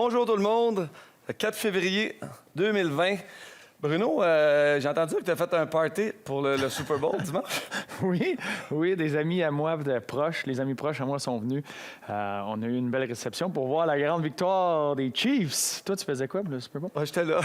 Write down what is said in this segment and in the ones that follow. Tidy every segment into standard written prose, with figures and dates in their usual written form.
Bonjour tout le monde, le 4 février 2020. Bruno, j'ai entendu que tu as fait un party pour le Super Bowl dimanche. Oui, des amis à moi proches, les amis proches à moi sont venus. On a eu une belle réception pour voir la grande victoire des Chiefs. Toi, tu faisais quoi pour le Super Bowl? Ouais, j'étais là.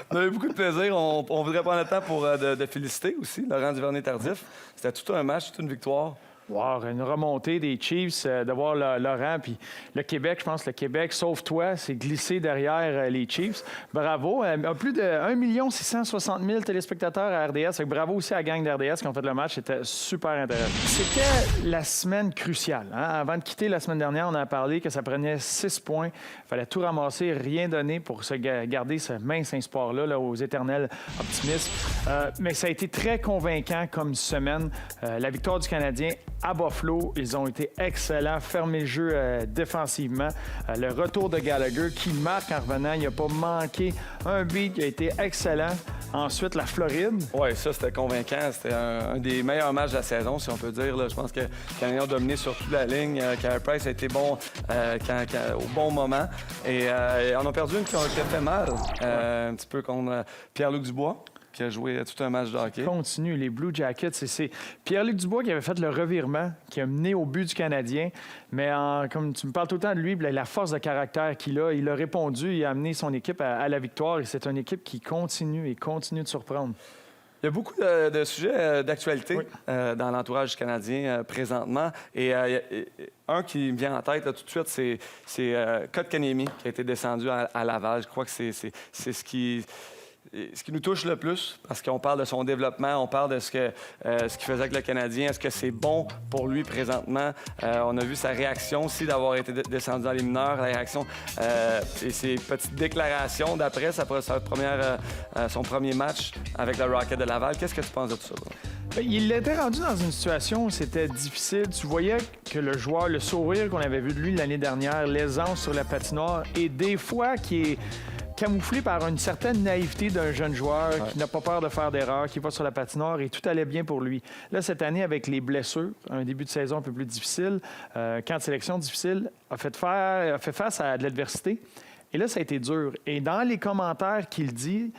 On a eu beaucoup de plaisir. On voudrait prendre le temps pour de féliciter aussi Laurent Duvernay-Tardif. C'était tout un match, toute une victoire. Wow, une remontée des Chiefs, de voir Laurent, puis le Québec, je pense que le Québec, sauf toi, c'est glissé derrière les Chiefs. Bravo. Plus de 1 660 000 téléspectateurs à RDS. Donc, bravo aussi à la gang d'RDS qui ont fait le match. C'était super intéressant. C'était la semaine cruciale. Hein? Avant de quitter la semaine dernière, on a parlé que ça prenait 6 points. Il fallait tout ramasser, rien donner pour se garder ce mince espoir-là là, aux éternels optimistes. Mais ça a été très convaincant comme semaine. La victoire du Canadien à Buffalo, ils ont été excellents, fermé le jeu défensivement. Le retour de Gallagher qui marque en revenant, il n'a pas manqué un beat, il a été excellent. Ensuite, la Floride. Oui, ça, c'était convaincant. C'était un des meilleurs matchs de la saison, si on peut dire. Là. Je pense que les Canadiens ont dominé sur toute la ligne. Carey Price a été bon au bon moment. Et on a perdu une qui a fait mal, un petit peu contre Pierre-Luc Dubois, qui a joué tout un match de hockey. Continue, les Blue Jackets. C'est Pierre-Luc Dubois qui avait fait le revirement, qui a mené au but du Canadien. Mais comme tu me parles tout le temps de lui, la force de caractère qu'il a, il a répondu, il a amené son équipe à la victoire. Et c'est une équipe qui continue de surprendre. Il y a beaucoup de sujets d'actualité dans l'entourage canadien présentement. Et un qui me vient en tête là, tout de suite, c'est Kotkaniemi qui a été descendu à Laval. Je crois que c'est ce qui nous touche le plus, parce qu'on parle de son développement, on parle de ce qu'il faisait avec le Canadien. Est-ce que c'est bon pour lui présentement? On a vu sa réaction aussi d'avoir été descendu dans les mineurs, la réaction et ses petites déclarations d'après son premier match avec le Rocket de Laval. Qu'est-ce que tu penses de tout ça? Il était rendu dans une situation où c'était difficile. Tu voyais que le joueur, le sourire qu'on avait vu de lui l'année dernière, l'aisance sur la patinoire, et des fois qui est camouflé par une certaine naïveté d'un jeune joueur qui n'a pas peur de faire d'erreurs, qui va sur la patinoire et tout allait bien pour lui. Là, cette année, avec les blessures, un début de saison un peu plus difficile, camp de sélection difficile, a fait face à de l'adversité. Et là, ça a été dur. Et dans les commentaires qu'il dit,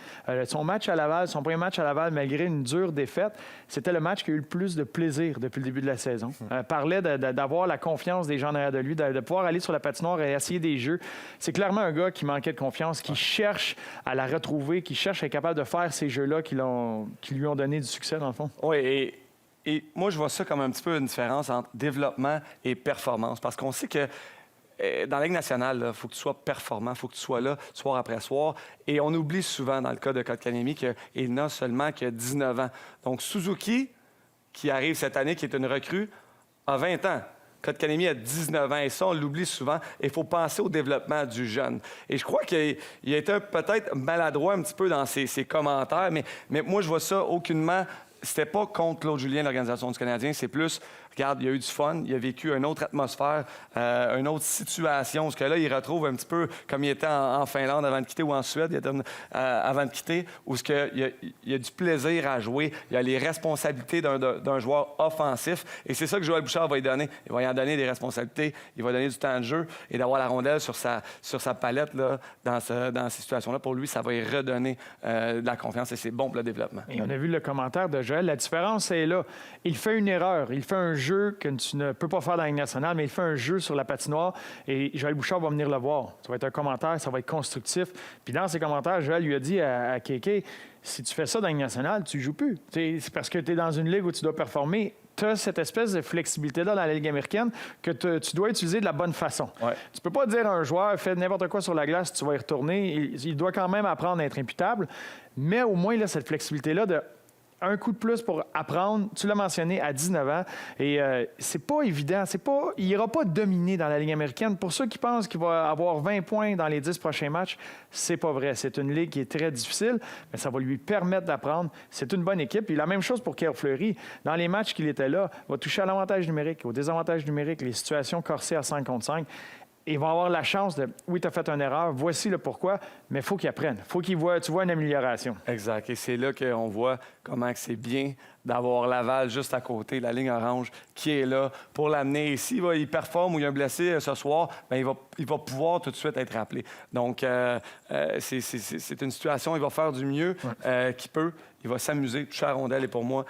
son match à Laval, son premier match à Laval, malgré une dure défaite, c'était le match qui a eu le plus de plaisir depuis le début de la saison. Parlait d'avoir la confiance des gens derrière de lui, de pouvoir aller sur la patinoire et essayer des jeux. C'est clairement un gars qui manquait de confiance, qui cherche à la retrouver, qui cherche à être capable de faire ces jeux-là qui lui ont donné du succès, dans le fond. Oui, et moi, je vois ça comme un petit peu une différence entre développement et performance. Parce qu'on sait que dans la Ligue nationale, il faut que tu sois performant, il faut que tu sois là soir après soir. Et on oublie souvent, dans le cas de Kotkaniemi, qu'il n'a seulement que 19 ans. Donc, Suzuki, qui arrive cette année, qui est une recrue, a 20 ans. Kotkaniemi a 19 ans. Et ça, on l'oublie souvent. Et il faut penser au développement du jeune. Et je crois qu'il a été peut-être maladroit un petit peu dans ses commentaires. Mais moi, je vois ça aucunement. C'était pas contre Claude Julien, l'organisation du Canadien. C'est plus, regarde, il y a eu du fun, il a vécu une autre atmosphère, une autre situation. Parce que là, il retrouve un petit peu comme il était en Finlande avant de quitter ou en Suède avant de quitter, où il y a du plaisir à jouer, il y a les responsabilités d'un joueur offensif. Et c'est ça que Joël Bouchard va lui donner. Il va lui en donner des responsabilités, il va donner du temps de jeu et d'avoir la rondelle sur sa palette là, dans ces situations-là. Pour lui, ça va lui redonner de la confiance et c'est bon pour le développement. Et on a vu le commentaire de Joël. La différence est là. Il fait une erreur. Il fait un jeu que tu ne peux pas faire dans la Ligue nationale, mais il fait un jeu sur la patinoire et Joël Bouchard va venir le voir. Ça va être un commentaire, ça va être constructif. Puis dans ses commentaires, Joël lui a dit à Kéké, si tu fais ça dans la Ligue nationale, tu ne joues plus. C'est parce que tu es dans une ligue où tu dois performer. Tu as cette espèce de flexibilité-là dans la Ligue américaine que tu dois utiliser de la bonne façon. Ouais. Tu peux pas dire à un joueur, fais n'importe quoi sur la glace, tu vas y retourner. Il doit quand même apprendre à être imputable, mais au moins, il a cette flexibilité-là de un coup de plus pour apprendre. Tu l'as mentionné, à 19 ans. Et c'est pas évident. Il n'ira pas dominer dans la Ligue américaine. Pour ceux qui pensent qu'il va avoir 20 points dans les 10 prochains matchs, c'est pas vrai. C'est une ligue qui est très difficile, mais ça va lui permettre d'apprendre. C'est une bonne équipe. Et la même chose pour Pierre Fleury. Dans les matchs qu'il était là, il va toucher à l'avantage numérique, au désavantage numérique, les situations corsées à 5 contre 5. Il va avoir la chance de, oui, tu as fait une erreur, voici le pourquoi, mais il faut qu'il apprenne. Il faut tu vois une amélioration. Exact. Et c'est là qu'on voit comment c'est bien d'avoir Laval juste à côté, la ligne orange, qui est là pour l'amener. Et s'il performe ou il y a un blessé ce soir, bien, il va pouvoir tout de suite être rappelé. Donc, c'est une situation, il va faire du mieux qu'il peut. Il va s'amuser, toucher à la rondelle. Et pour moi,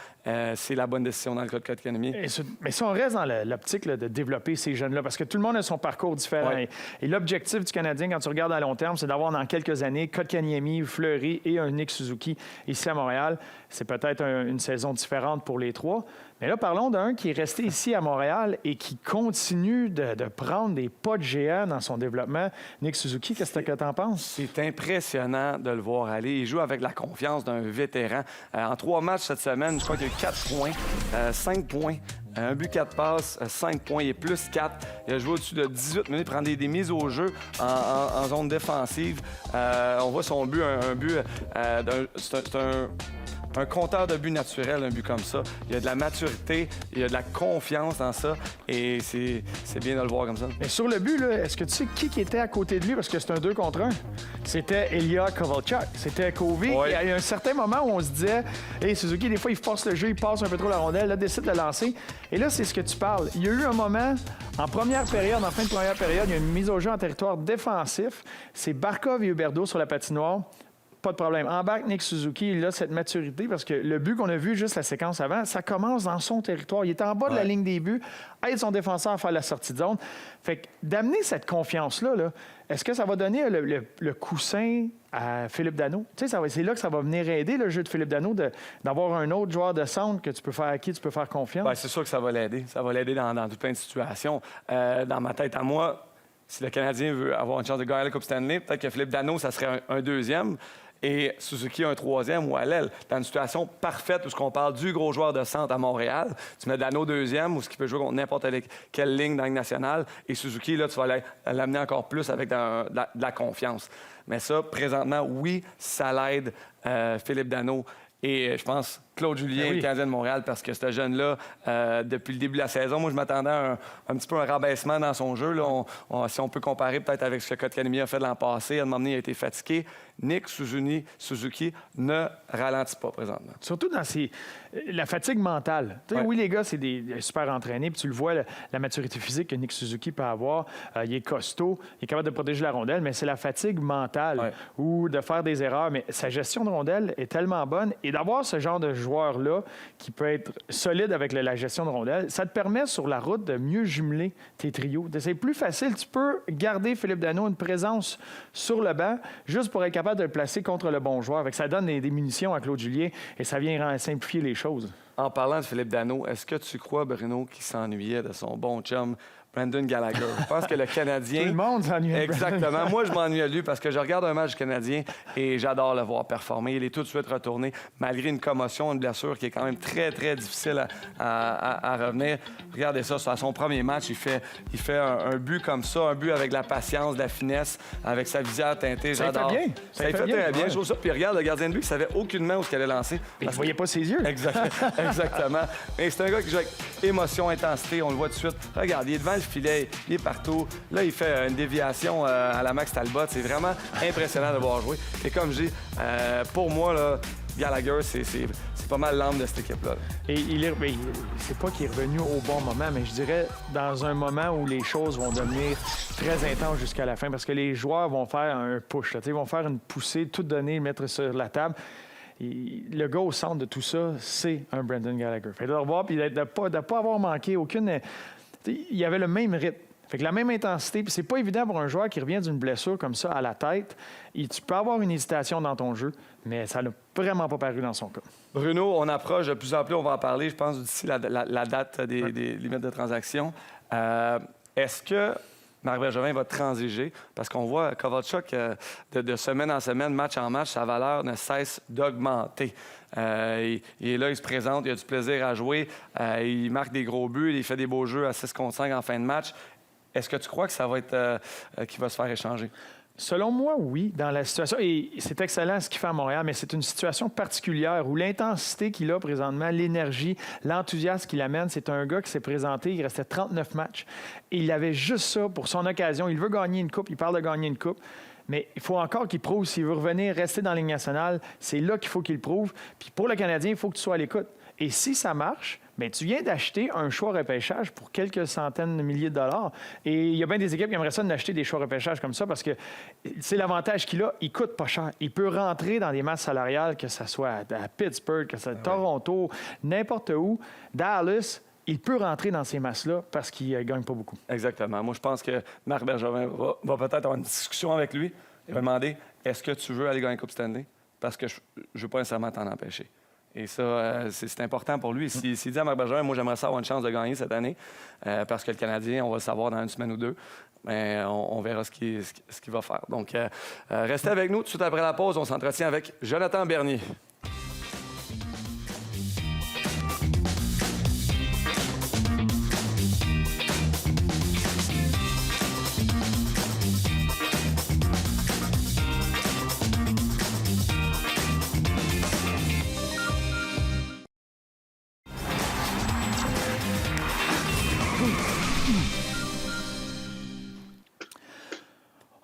c'est la bonne décision dans le cas de Kotkaniemi. Mais si on reste dans l'optique là, de développer ces jeunes-là, parce que tout le monde a son parcours différent. Ouais. Et l'objectif du Canadien, quand tu regardes à long terme, c'est d'avoir dans quelques années Kotkaniemi, Fleury et un Nick Suzuki ici à Montréal. C'est peut-être une saison différente pour les trois. Mais là, parlons d'un qui est resté ici à Montréal et qui continue de prendre des pas de géant dans son développement. Nick Suzuki, qu'est-ce que tu en penses? C'est impressionnant de le voir aller. Il joue avec la confiance d'un vétéran. En 3 matchs cette semaine, je crois qu'il y a eu 4 points, 5 points. Un but, 4 passes, 5 points et plus 4. Il a joué au-dessus de 18 minutes, prendre des mises au jeu en zone défensive. On voit son but, c'est un compteur de but naturel, un but comme ça. Il y a de la maturité, il y a de la confiance dans ça et c'est bien de le voir comme ça. Mais sur le but, là, est-ce que tu sais qui était à côté de lui? Parce que c'est un 2 contre 1. C'était Ilya Kovalchuk. C'était Covey. Ouais. Il y a un certain moment où on se disait « Hey, Suzuki, des fois, il force le jeu, il passe un peu trop la rondelle, là, décide de lancer. » Et là, c'est ce que tu parles. Il y a eu un moment, en première période, en fin de première période, il y a une mise au jeu en territoire défensif. C'est Barkov et Huberdeau sur la patinoire. Pas de problème. Embarque Nick Suzuki, il a cette maturité parce que le but qu'on a vu juste la séquence avant, ça commence dans son territoire. Il est en bas de la ligne des buts, aide son défenseur à faire la sortie de zone. Fait que d'amener cette confiance-là, là, est-ce que ça va donner le coussin à Philippe Danault? Tu sais, c'est là que ça va venir aider le jeu de Philippe Danault d'avoir un autre joueur de centre à qui tu peux faire confiance? Bien, c'est sûr que ça va l'aider. Ça va l'aider dans tout plein de situations. Dans ma tête à moi, si le Canadien veut avoir une chance de gagner la Coupe Stanley, peut-être que Philippe Danault, ça serait un deuxième. Et Suzuki un troisième ou à l'aile. Dans une situation parfaite où on parle du gros joueur de centre à Montréal, tu mets Danault deuxième ou ce qui peut jouer contre n'importe quelle ligne dans la Ligue nationale. Et Suzuki, là, tu vas l'amener encore plus avec de la confiance. Mais ça, présentement, oui, ça l'aide Philippe Danault. Et je pense Claude Julien, le Canadien de Montréal, parce que ce jeune-là, depuis le début de la saison, moi, je m'attendais à un petit peu un rabaissement dans son jeu. Là. Si on peut comparer peut-être avec ce que Kotkaniemi a fait l'an passé, à un moment donné, il a été fatigué. Nick Suzuki ne ralentit pas présentement. Surtout dans la fatigue mentale. Oui, les gars, c'est des super entraînés. Puis tu le vois, la maturité physique que Nick Suzuki peut avoir. Il est costaud, il est capable de protéger la rondelle, mais c'est la fatigue mentale ou de faire des erreurs. Mais sa gestion de rondelle est tellement bonne. Et d'avoir ce genre de joueur-là qui peut être solide avec la gestion de rondelle, ça te permet sur la route de mieux jumeler tes trios. C'est plus facile. Tu peux garder Philippe Danault une présence sur le banc juste pour être capable de le placer contre le bon joueur. Ça donne des munitions à Claude Julien et ça vient simplifier les choses. En parlant de Philippe Danault, est-ce que tu crois, Bruno, qu'il s'ennuyait de son bon chum Brendan Gallagher? Je pense que le Canadien... Tout le monde s'ennuyait. Exactement. Moi, je m'ennuie de lui parce que je regarde un match du Canadien et j'adore le voir performer. Il est tout de suite retourné, malgré une commotion, une blessure qui est quand même très, très difficile à revenir. Regardez ça, à son premier match, il fait un but comme ça, un but avec de la patience, de la finesse, avec sa visière teintée. J'adore. Ça fait très bien. Je trouve ça. Puis regarde, le gardien de but, il savait aucunement où il allait lancer. Il ne voyait pas ses yeux. Exactement. Mais c'est un gars qui joue avec émotion, intensité, on le voit tout de suite. Regarde, il est devant le filet, il est partout. Là, il fait une déviation à la Max Talbot. C'est vraiment impressionnant de voir jouer. Et comme je dis, pour moi, là, Gallagher, c'est pas mal l'âme de cette équipe-là. Et c'est pas qu'il est revenu au bon moment, mais je dirais dans un moment où les choses vont devenir très intenses jusqu'à la fin, parce que les joueurs vont faire un push. Ils vont faire une poussée, tout donner, mettre sur la table. Et le gars au centre de tout ça, c'est un Brendan Gallagher. Fait de le revoir, puis de ne pas avoir manqué aucune... Il y avait le même rythme. Fait que la même intensité, puis c'est pas évident pour un joueur qui revient d'une blessure comme ça à la tête. Et tu peux avoir une hésitation dans ton jeu, mais ça n'a vraiment pas paru dans son cas. Bruno, on approche de plus en plus, on va en parler, je pense, d'ici la date des limites de transaction. Est-ce que Marc Bergevin va transiger? Parce qu'on voit Kovalchuk, de semaine en semaine, match en match, sa valeur ne cesse d'augmenter. Il est là, il se présente, il a du plaisir à jouer, il marque des gros buts, il fait des beaux jeux à 6 contre 5 en fin de match. Est-ce que tu crois que ça va être qu'il va se faire échanger? Selon moi, oui, dans la situation. Et c'est excellent ce qu'il fait à Montréal, mais c'est une situation particulière où l'intensité qu'il a présentement, l'énergie, l'enthousiasme qu'il amène, c'est un gars qui s'est présenté, il restait 39 matchs. Et il avait juste ça pour son occasion. Il veut gagner une coupe, il parle de gagner une coupe. Mais il faut encore qu'il prouve. S'il veut revenir, rester dans la Ligue nationale, c'est là qu'il faut qu'il prouve. Puis pour le Canadien, il faut que tu sois à l'écoute. Et si ça marche, bien, tu viens d'acheter un choix repêchage pour quelques centaines de milliers de dollars. Et il y a bien des équipes qui aimeraient ça d'acheter des choix repêchage comme ça parce que c'est l'avantage qu'il a. Il coûte pas cher. Il peut rentrer dans des masses salariales, que ce soit à Pittsburgh, que ce soit à Toronto, n'importe où. Dallas, il peut rentrer dans ces masses-là parce qu'il ne gagne pas beaucoup. Exactement. Moi, je pense que Marc Bergevin va peut-être avoir une discussion avec lui. Il va demander, est-ce que tu veux aller gagner Coupe Stanley? Parce que je ne veux pas nécessairement t'en empêcher. Et ça, c'est important pour lui. S'il dit à Marc Bergevin, moi, j'aimerais ça avoir une chance de gagner cette année, parce que le Canadien, on va le savoir dans une semaine ou deux, mais on verra ce qu'il va faire. Donc, restez avec nous. Tout de suite après la pause, on s'entretient avec Jonathan Bernier.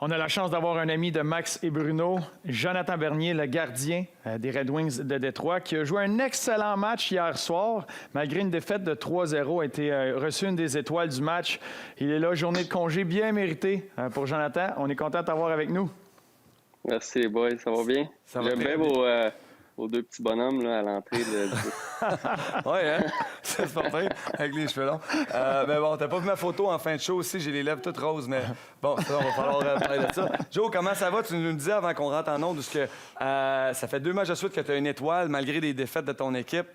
On a la chance d'avoir un ami de Max et Bruno, Jonathan Bernier, le gardien des Red Wings de Détroit, qui a joué un excellent match hier soir. Malgré une défaite de 3-0, a été reçu une des étoiles du match. Il est là, journée de congé bien méritée pour Jonathan. On est content de t'avoir avec nous. Merci les boys, ça va bien? J'aime bien vos deux petits bonhommes là, à l'entrée. Oui, hein? C'est sportif, avec les cheveux longs. Mais bon, t'as pas vu ma photo en fin de show aussi, j'ai les lèvres toutes roses, mais bon, ça, on va falloir parler de ça. Joe, comment ça va? Tu nous disais avant qu'on rentre en onde, parce que ça fait 2 matchs de suite que tu as une étoile, malgré les défaites de ton équipe.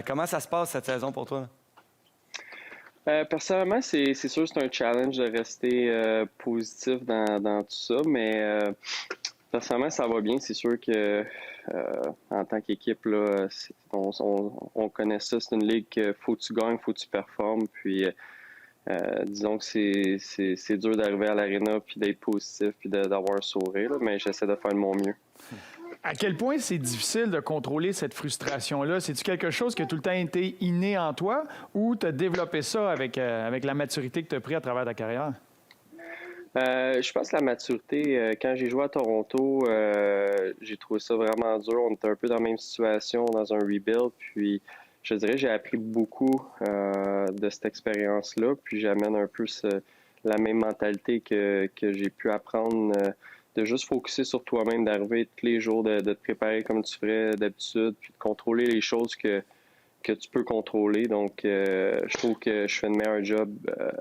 Comment ça se passe cette saison pour toi? Personnellement, c'est sûr que c'est un challenge de rester positif dans tout ça, mais personnellement, ça va bien. C'est sûr que en tant qu'équipe, là, on connaît ça. C'est une ligue qu'il faut que tu gagnes, faut que tu performes. Puis, disons que c'est dur d'arriver à l'aréna puis d'être positif puis d'avoir un sourire, là, mais j'essaie de faire de mon mieux. À quel point c'est difficile de contrôler cette frustration-là? C'est-tu quelque chose qui a tout le temps été inné en toi ou tu as développé ça avec la maturité que tu as pris à travers ta carrière? Je pense que la maturité, quand j'ai joué à Toronto, j'ai trouvé ça vraiment dur. On était un peu dans la même situation, dans un rebuild. Puis, je dirais, j'ai appris beaucoup de cette expérience-là. Puis, j'amène un peu la même mentalité que j'ai pu apprendre, de juste focuser sur toi-même, d'arriver tous les jours, de te préparer comme tu ferais d'habitude, puis de contrôler les choses que tu peux contrôler. Donc, je trouve que je fais un meilleur job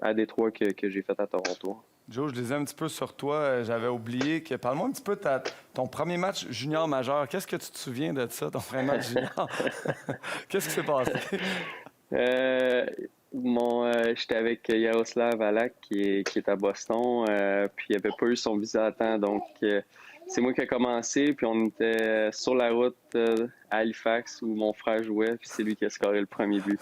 à Détroit que j'ai fait à Toronto. Joe, je lisais un petit peu sur toi. J'avais oublié que... Parle-moi un petit peu de ton premier match junior majeur. Qu'est-ce que tu te souviens de ça, ton premier match junior? Qu'est-ce qui s'est passé? J'étais avec Yaroslav Alak qui est à Boston, puis il n'avait pas eu son visa à temps, donc c'est moi qui ai commencé, puis on était sur la route à Halifax où mon frère jouait, puis c'est lui qui a scoré le premier but.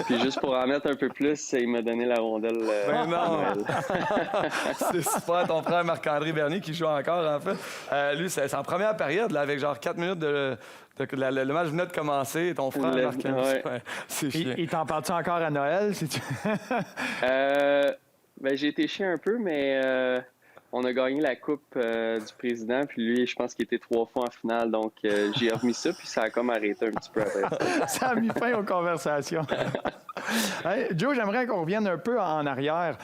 Puis juste pour en mettre un peu plus, il m'a donné la rondelle. Ben non! C'est super, ton frère Marc-André Bernier qui joue encore, en fait. Lui, c'est en première période, là, avec genre 4 minutes le match venait de commencer, ton frère Marc-André. Ouais, c'est chiant. Il t'en parle-tu encore à Noël? Ben, j'ai été chiant un peu, mais on a gagné la Coupe du Président, puis lui, je pense qu'il était 3 fois en finale, donc j'ai remis ça, puis ça a comme arrêté un petit peu après ça. Ça a mis fin aux conversations. Hey, Joe, j'aimerais qu'on revienne un peu en arrière.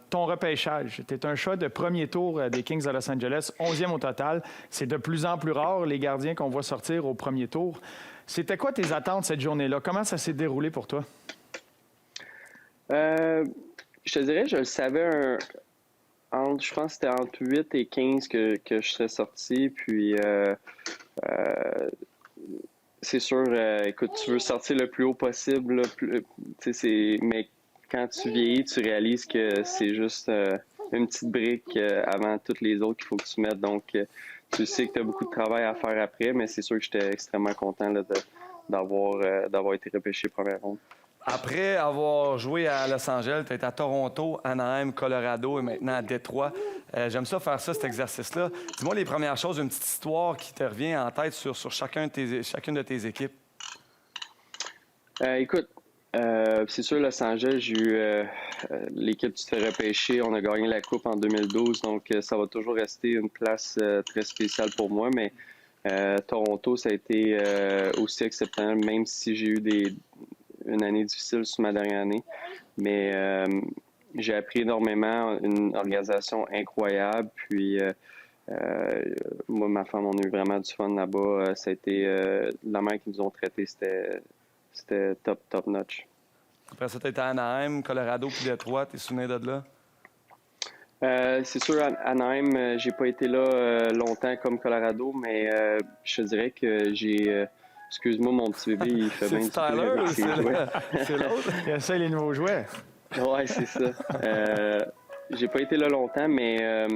Ton repêchage, tu es un choix de premier tour des Kings de Los Angeles, 11e au total. C'est de plus en plus rare, les gardiens qu'on voit sortir au premier tour. C'était quoi tes attentes cette journée-là? Comment ça s'est déroulé pour toi? Je te dirais, je le savais je pense que c'était entre 8 et 15 que je serais sorti. Puis, c'est sûr, écoute, tu veux sortir le plus haut possible. Là, mais quand tu vieillis, tu réalises que c'est juste une petite brique avant toutes les autres qu'il faut que tu mettes. Donc, tu sais que tu as beaucoup de travail à faire après, mais c'est sûr que j'étais extrêmement content là, d'avoir été repêché première ronde. Après avoir joué à Los Angeles, tu es à Toronto, Anaheim, Colorado et maintenant à Détroit. J'aime ça faire ça, cet exercice-là. Dis-moi les premières choses, une petite histoire qui te revient en tête sur chacune de tes équipes. Écoute, c'est sûr, Los Angeles, j'ai eu l'équipe qui se fait repêcher. On a gagné la Coupe en 2012, donc ça va toujours rester une place très spéciale pour moi. Mais Toronto, ça a été aussi exceptionnel, même si j'ai eu une année difficile sur ma dernière année. Mais j'ai appris énormément, une organisation incroyable. Puis moi, ma femme, on a eu vraiment du fun là-bas. Ça a été la manière qu'ils nous ont traités, c'était top notch. Après ça, tu étais à Anaheim, Colorado, puis Détroit. T'es souvenir de là? C'est sûr, à Anaheim, j'ai pas été là longtemps comme Colorado, mais je te dirais que j'ai... excuse-moi, mon petit bébé, il fait bien du Tyler bruit avec ou ses jouets. c'est l'autre? Il essaie les nouveaux jouets. Ouais, c'est ça. J'ai pas été là longtemps, mais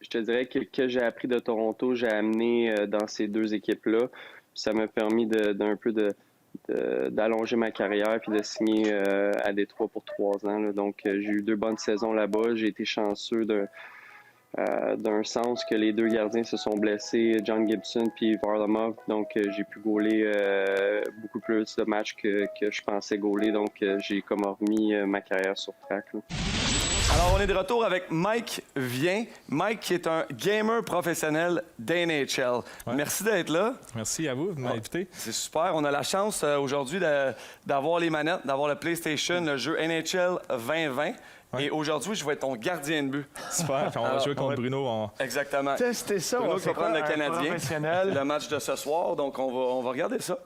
je te dirais que j'ai appris de Toronto, j'ai amené dans ces deux équipes-là. Puis ça m'a permis d'allonger ma carrière puis de signer à Détroit pour 3 ans. Là. Donc, j'ai eu 2 bonnes saisons là-bas. J'ai été chanceux d'un sens que les 2 gardiens se sont blessés, John Gibson puis Varlamov. Donc, j'ai pu gauler beaucoup plus de matchs que je pensais gauler. Donc, j'ai comme remis ma carrière sur track. Là. Alors, on est de retour avec Mike Vien. Mike qui est un gamer professionnel d'NHL. Ouais. Merci d'être là. Merci à vous de m'inviter. C'est super. On a la chance aujourd'hui d'avoir les manettes, d'avoir le PlayStation, le jeu NHL 2020. Ouais. Et aujourd'hui, je vais être ton gardien de but. Super. Puis on va jouer contre Bruno. Exactement. Tester ça. Bruno on qui fait va prendre quoi, le un Canadien. professionnel? Le match de ce soir. Donc, on va regarder ça.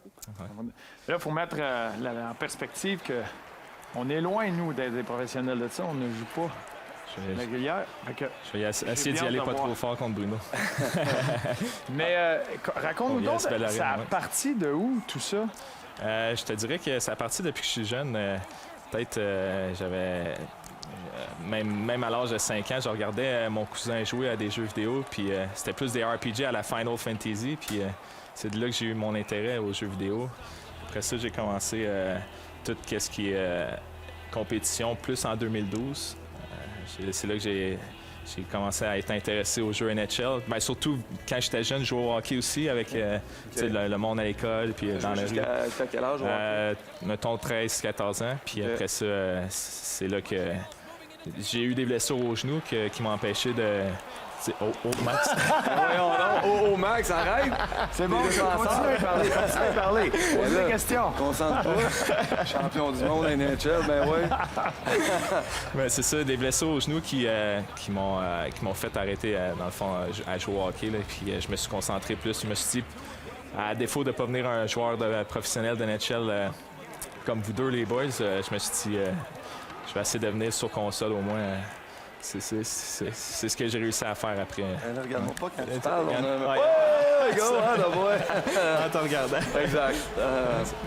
Là, il faut mettre en perspective que on est loin, nous, d'être des professionnels de ça. On ne joue pas régulière. Je vais essayer d'y aller pas trop fort contre Bruno. Mais raconte-nous donc, se Bellarine, ça a parti de où, tout ça? Je te dirais que ça a parti depuis que je suis jeune. Peut-être j'avais... Même à l'âge de 5 ans, je regardais mon cousin jouer à des jeux vidéo. Puis c'était plus des RPG à la Final Fantasy. Puis c'est de là que j'ai eu mon intérêt aux jeux vidéo. Après ça, j'ai commencé tout ce qui est compétition, plus en 2012. C'est là que j'ai commencé à être intéressé aux jeux NHL. Bien, surtout quand j'étais jeune, je jouais au hockey aussi avec le monde à l'école puis dans la rue. Jusqu'à quel âge? Mettons 13-14 ans. Puis après ça, c'est là que j'ai eu des blessures aux genoux qui m'ont empêché de... Max. Voyons donc. Max, arrête. C'est bon, Continue à parler. Pose des questions. Concentre-toi. Champion du monde NHL, ben ouais. Ben, c'est ça, des blessures aux genoux qui m'ont fait arrêter, dans le fond, à jouer au hockey. Là. Puis je me suis concentré plus. Je me suis dit, à défaut de ne pas venir un joueur professionnel de NHL comme vous deux, les boys, je me suis dit, je vais essayer de venir sur console au moins. C'est ce que j'ai réussi à faire après. Regarde-moi pas quand tu parles. Ouais. Go, hein, là, ouais. En te regardant. Exact.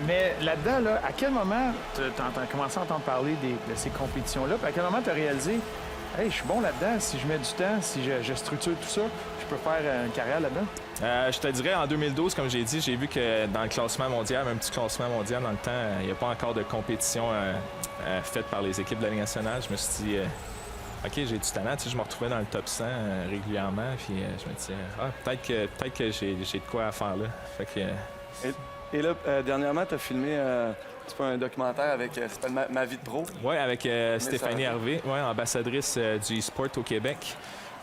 Mais là-dedans, là, à quel moment tu as commencé à entendre parler de ces compétitions-là? Puis à quel moment tu as réalisé, hey, je suis bon là-dedans, si je mets du temps, si je structure tout ça, je peux faire une carrière là-dedans? Je te dirais, en 2012, comme j'ai dit, j'ai vu que dans le classement mondial, un petit classement mondial dans le temps, il n'y a pas encore de compétition faite par les équipes de la Ligue nationale. Je me suis dit... OK, j'ai du talent. Tu sais, je me retrouvais dans le top 100 régulièrement. Puis je me disais, peut-être que j'ai de quoi à faire là. Fait que, Et là, dernièrement, tu as filmé un documentaire avec ça s'appelle Ma vie de pro. Oui, avec Stéphanie Harvey, ambassadrice du e-sport au Québec.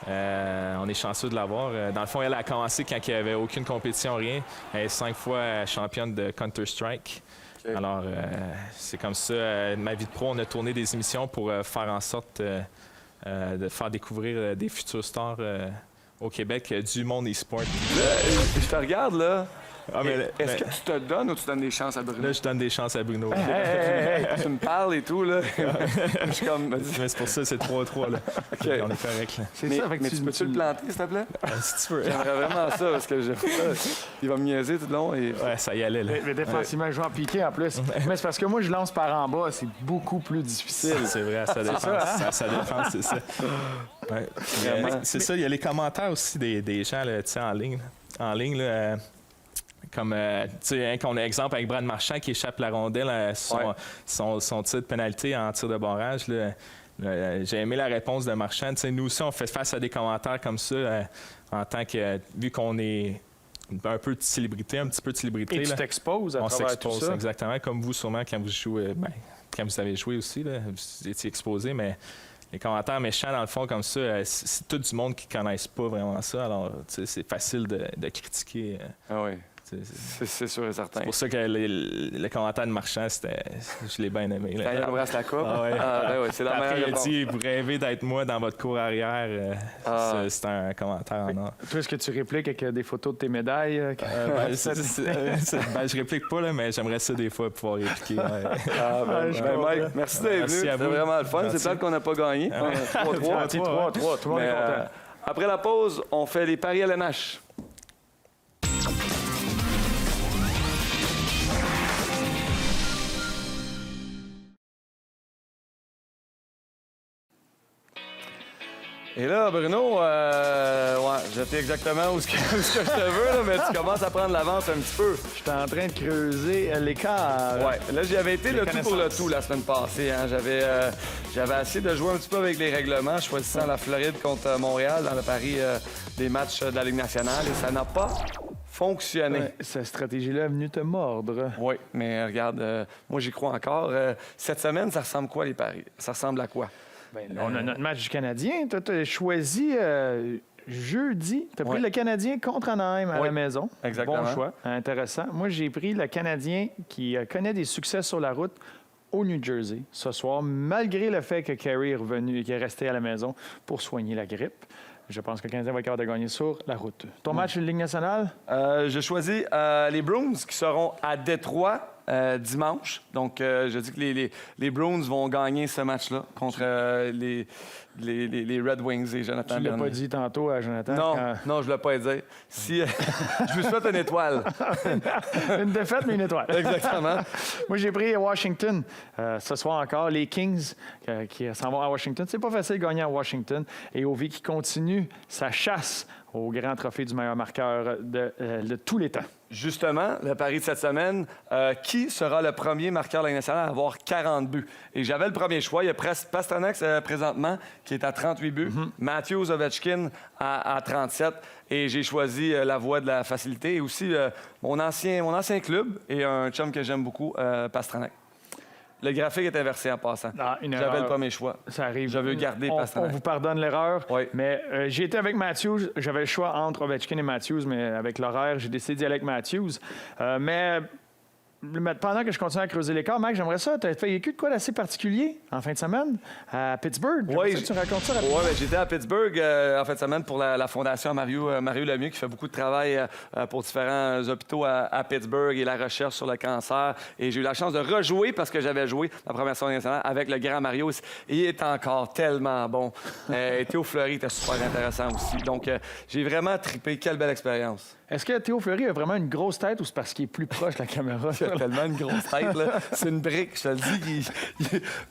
On est chanceux de l'avoir. Dans le fond, elle a commencé quand il n'y avait aucune compétition, rien. Elle est 5 fois championne de Counter-Strike. Okay. Alors, c'est comme ça. Ma vie de pro, on a tourné des émissions pour faire en sorte... de faire découvrir des futurs stars au Québec du monde e-sport. Je te regarde, là. Est-ce que tu te donnes ou tu donnes des chances à Bruno? Là, je donne des chances à Bruno. Tu me parles et tout, là. Je suis comme... Mais c'est pour ça, c'est 3-3, là. Okay. On est correct, là. Mais tu peux-tu le planter, s'il te plaît? Si tu veux. J'aimerais vraiment ça, parce que il va me niaiser tout le long. Et... Ouais, ça y allait, là. Mais défensivement, je joue en piqué, en plus. Mais c'est parce que moi, je lance par en bas. C'est beaucoup plus difficile. C'est vrai, ça défense. Ça défense, c'est ça. Ouais. C'est ça, il y a les commentaires aussi des gens, là, en ligne. En ligne, là... Comme, tu sais, qu'on a exemple avec Brad Marchand qui échappe la rondelle, son tir de pénalité en tir de barrage. J'ai aimé la réponse de Marchand. Tu sais, nous aussi, on fait face à des commentaires comme ça en tant que, vu qu'on est un peu de célébrité, un petit peu de célébrité. Et tu t'exposes à travers tout ça. On s'expose, exactement, comme vous sûrement quand vous jouez, quand vous avez joué aussi, là, vous étiez exposé, mais les commentaires méchants, dans le fond, comme ça, c'est tout du monde qui ne connaissent pas vraiment ça. Alors, c'est facile de critiquer. Ah oui. C'est sûr et certain. C'est pour ça que les commentaires de Marchand, je l'ai bien aimé. Quand il embrasse la coupe. Ah ouais. Ouais, c'est la Après, meilleure il a dit, vous rêvez d'être moi dans votre cour arrière. C'est un commentaire en or. Toi, est-ce que tu répliques avec des photos de tes médailles? Je réplique pas, là, mais j'aimerais ça des fois pouvoir répliquer. Mike, merci d'être venu. C'était vraiment le fun. C'est plate qu'on n'a pas gagné. 3-3. Tout le monde est content. Après la pause, on fait les paris LNH. Et là, Bruno, je sais exactement où ce que je te veux, là, mais tu commences à prendre l'avance un petit peu. Je suis en train de creuser l'écart. Ouais, là, j'avais été le tout pour le connaissances. tout la semaine passée. Hein. J'avais essayé de jouer un petit peu avec les règlements, choisissant la Floride contre Montréal dans le pari des matchs de la Ligue nationale, et ça n'a pas fonctionné. Ouais, cette stratégie-là est venue te mordre. Oui, mais regarde, moi, j'y crois encore. Cette semaine, ça ressemble quoi, les paris? Ça ressemble à quoi? On a notre match du Canadien. Toi, tu as choisi jeudi. Tu as pris le Canadien contre Anaheim à la maison. Exactement. Bon choix. Intéressant. Moi, j'ai pris le Canadien qui connaît des succès sur la route au New Jersey ce soir, malgré le fait que Carey est revenu et qu'il est resté à la maison pour soigner la grippe. Je pense que le Canadien va être capable de gagner sur la route. Ton match de Ligue nationale? J'ai choisi les Bruins qui seront à Détroit dimanche. Donc, je dis que les Bruins vont gagner ce match-là contre les Red Wings et Jonathan Tu ne l'as Bernier. pas dit tantôt à Jonathan? Non, je ne l'ai pas dit. Si, je vous souhaite une étoile. Une défaite, mais une étoile. Exactement. Moi, j'ai pris Washington. Ce soir encore, les Kings qui s'en vont à Washington. C'est pas facile de gagner à Washington. Et Ovi qui continue sa chasse au grand trophée du meilleur marqueur de tous les temps. Justement, le pari de cette semaine, qui sera le premier marqueur de la Ligue nationale à avoir 40 buts? Et j'avais le premier choix. Il y a Pastrnak présentement qui est à 38 buts, Matthews, Ovechkin à 37. Et j'ai choisi la voie de la facilité et aussi mon ancien club et un chum que j'aime beaucoup, Pastrnak. Le graphique est inversé en passant. J'avais le premier choix. Ça arrive. Je veux garder On Pastrnak. vous pardonne l'erreur. Oui. Mais j'ai été avec Matthews. J'avais le choix entre Ovechkin et Matthews, mais avec l'horaire, j'ai décidé d'y aller avec Matthews. Mais pendant que je continue à creuser l'écart, Mike, j'aimerais ça. Tu as fait de quoi d'assez particulier en fin de semaine à Pittsburgh? Oui, Tu racontes ça rapidement? Oui, j'étais à Pittsburgh en fin de semaine pour la fondation Mario Lemieux qui fait beaucoup de travail pour différents hôpitaux à Pittsburgh et la recherche sur le cancer. Et j'ai eu la chance de rejouer parce que j'avais joué la première saison nationale avec le grand Mario. Il est encore tellement bon. Théo Fleury était super intéressant aussi. Donc, j'ai vraiment trippé. Quelle belle expérience. Est-ce que Théo Fleury a vraiment une grosse tête ou c'est parce qu'il est plus proche de la caméra? Il a tellement une grosse tête, là. C'est une brique, je te le dis.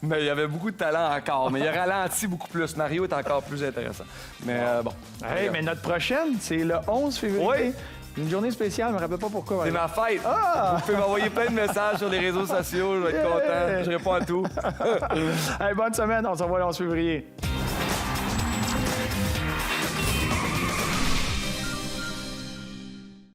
Mais il avait beaucoup de talent encore. Mais il a ralenti beaucoup plus. Mario est encore plus intéressant. Mais bon. Hey, mais notre prochaine, c'est le 11 février. Oui. Une journée spéciale, je me rappelle pas pourquoi. C'est ma fête. Vous pouvez m'envoyer plein de messages sur les réseaux sociaux. Je vais être content. Je réponds à tout. Hey, bonne semaine. On se revoit le 11 février.